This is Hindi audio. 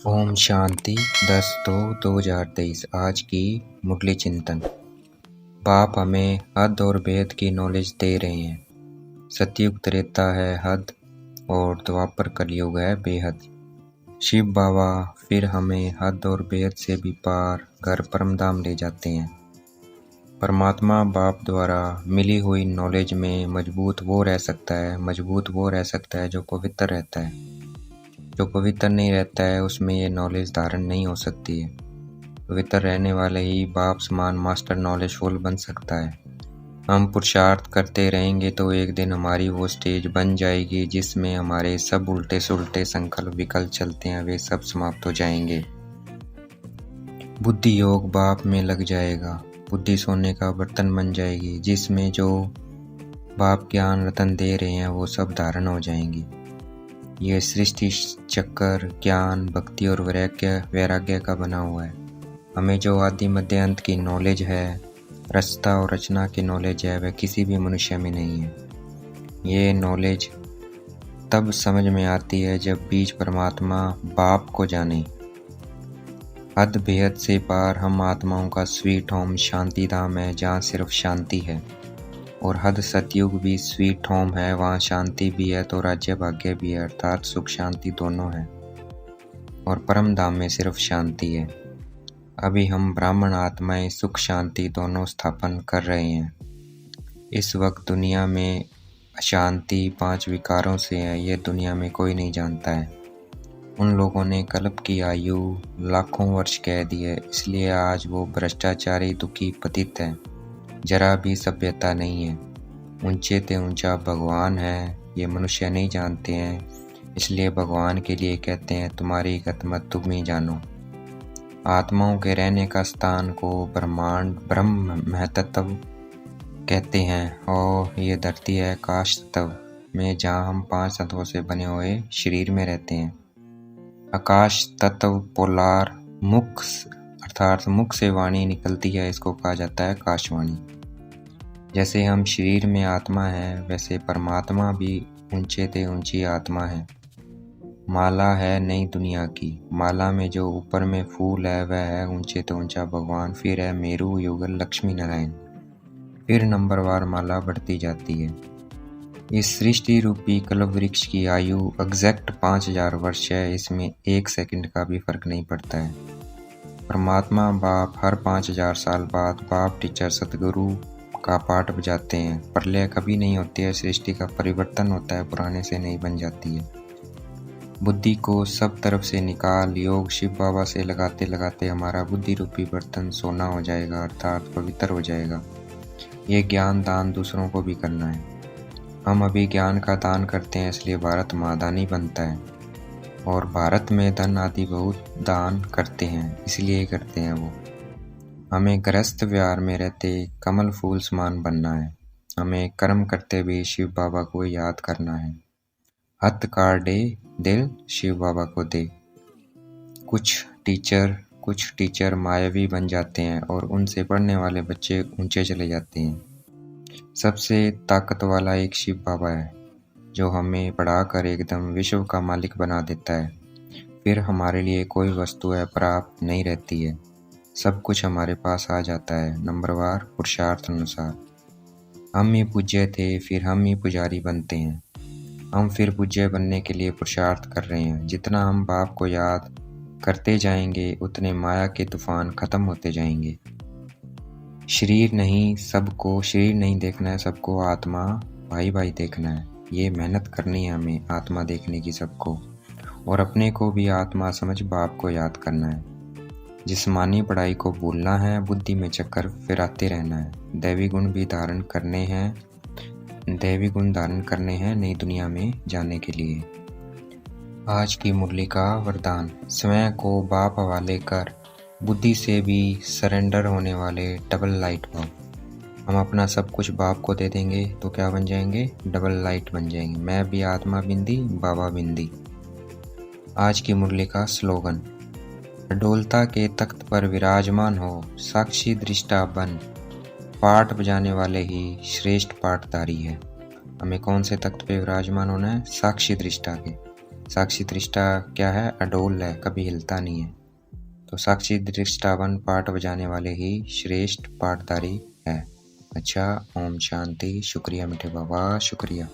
ओम शांति 10/2/2023। आज की मुरली चिंतन। बाप हमें हद और भेद की नॉलेज दे रहे हैं। सतयुग त्रेता है हद और द्वापर कलयुग है बेहद। शिव बाबा फिर हमें हद और भेद से भी पार घर परमधाम ले जाते हैं। परमात्मा बाप द्वारा मिली हुई नॉलेज में मजबूत वो रह सकता है जो पवित्र रहता है। जो पवित्र नहीं रहता है उसमें ये नॉलेज धारण नहीं हो सकती है। पवित्र रहने वाले ही बाप समान मास्टर नॉलेजफुल बन सकता है। हम पुरुषार्थ करते रहेंगे तो एक दिन हमारी वो स्टेज बन जाएगी जिसमें हमारे सब उल्टे सुलटे संकल्प विकल्प चलते हैं वे सब समाप्त हो जाएंगे। बुद्धि योग बाप में लग जाएगा। बुद्धि सोने का बर्तन बन जाएगी जिसमें जो बाप ज्ञान रतन दे रहे हैं वो सब धारण हो जाएंगी। ये सृष्टि चक्कर ज्ञान भक्ति और वैराग्य का बना हुआ है। हमें जो आदि मध्य अंत की नॉलेज है, रचता और रचना की नॉलेज है, वह किसी भी मनुष्य में नहीं है। ये नॉलेज तब समझ में आती है जब बीज परमात्मा बाप को जाने। हद बेहद से पार हम आत्माओं का स्वीट होम शांति धाम है जहाँ सिर्फ शांति है। और हद सतयुग भी स्वीट होम है, वहाँ शांति भी है तो राज्य भाग्य भी है, अर्थात सुख शांति दोनों है। और परम धाम में सिर्फ शांति है। अभी हम ब्राह्मण आत्माएं सुख शांति दोनों स्थापन कर रहे हैं। इस वक्त दुनिया में अशांति 5 विकारों से है, ये दुनिया में कोई नहीं जानता है। उन लोगों ने कल्प की आयु लाखों वर्ष कह दी है, इसलिए आज वो भ्रष्टाचारी दुखी पतित है। जरा भी सभ्यता नहीं है। ऊंचे ते ऊंचा भगवान है, ये मनुष्य नहीं जानते हैं, इसलिए भगवान के लिए कहते हैं तुम्हारी गतमत तुम ही जानो। आत्माओं के रहने का स्थान को ब्रह्मांड ब्रह्म महतत्व कहते हैं और ये धरती है आकाश तत्व में जहाँ हम 5 तत्वों से बने हुए शरीर में रहते हैं। आकाश तत्व पोलार मुख अर्थात मुख से वाणी निकलती है, इसको कहा जाता है आकाशवाणी। जैसे हम शरीर में आत्मा है वैसे परमात्मा भी ऊंचे ते ऊंची आत्मा है। माला है नई दुनिया की। माला में जो ऊपर में फूल है वह है ऊंचे ते ऊंचा भगवान, फिर है मेरू युगल लक्ष्मी नारायण, फिर नंबरवार माला बढ़ती जाती है। इस सृष्टि रूपी कल्प वृक्ष की आयु एग्जैक्ट 5000 वर्ष है, इसमें 1 सेकंड का भी फर्क नहीं पड़ता है। परमात्मा बाप हर 5000 साल बाद बाप टीचर सतगुरु का पाठ बजाते हैं। प्रलय कभी नहीं होती है, सृष्टि का परिवर्तन होता है, पुराने से नहीं बन जाती है। बुद्धि को सब तरफ से निकाल योग शिव बाबा से लगाते लगाते हमारा बुद्धि रूपी बर्तन सोना हो जाएगा, अर्थात पवित्र हो जाएगा। ये ज्ञान दान दूसरों को भी करना है। हम अभी ज्ञान का दान करते हैं इसलिए भारत महादानी बनता है और भारत में धन आदि बहुत दान करते हैं इसलिए करते हैं वो। हमें गृहस्थ व्यवहार में रहते कमल फूल समान बनना है। हमें कर्म करते भी शिव बाबा को याद करना है। हथ काटे दिल शिव बाबा को दे। कुछ टीचर मायावी बन जाते हैं और उनसे पढ़ने वाले बच्चे ऊंचे चले जाते हैं। सबसे ताकत वाला एक शिव बाबा है जो हमें पढ़ाकर एकदम विश्व का मालिक बना देता है। फिर हमारे लिए कोई वस्तु है प्राप्त नहीं रहती है, सब कुछ हमारे पास आ जाता है नंबरवार पुरुषार्थ अनुसार। हम ही पूज्य थे फिर हम ही पुजारी बनते हैं। हम फिर पूज्य बनने के लिए पुरुषार्थ कर रहे हैं। जितना हम बाप को याद करते जाएंगे उतने माया के तूफान खत्म होते जाएंगे। शरीर नहीं देखना है, सबको आत्मा भाई भाई देखना है। ये मेहनत करनी है हमें आत्मा देखने की सबको, और अपने को भी आत्मा समझ बाप को याद करना है। जिस्मानी पढ़ाई को भूलना है, बुद्धि में चक्कर फिराते रहना है। दैवी गुण धारण करने हैं नई दुनिया में जाने के लिए। आज की मुरली का वरदान। स्वयं को बाप हवाले कर बुद्धि से भी सरेंडर होने वाले डबल लाइट भव। हम अपना सब कुछ बाप को दे देंगे तो क्या बन जाएंगे? डबल लाइट बन जाएंगे। मैं भी आत्मा बिंदी बाबा बिंदी। आज की मुरली का स्लोगन। अडोलता के तख्त पर विराजमान हो, साक्षी दृष्टा बन, पाठ बजाने वाले ही श्रेष्ठ पाठधारी है। हमें कौन से तख्त पे विराजमान होना है? साक्षी दृष्टा के। साक्षी दृष्टा क्या है? अडोल है, कभी हिलता नहीं है। तो साक्षी दृष्टावन पाठ बजाने वाले ही श्रेष्ठ पाठधारी है। अच्छा, ओम शांति। शुक्रिया मीठे बाबा, शुक्रिया।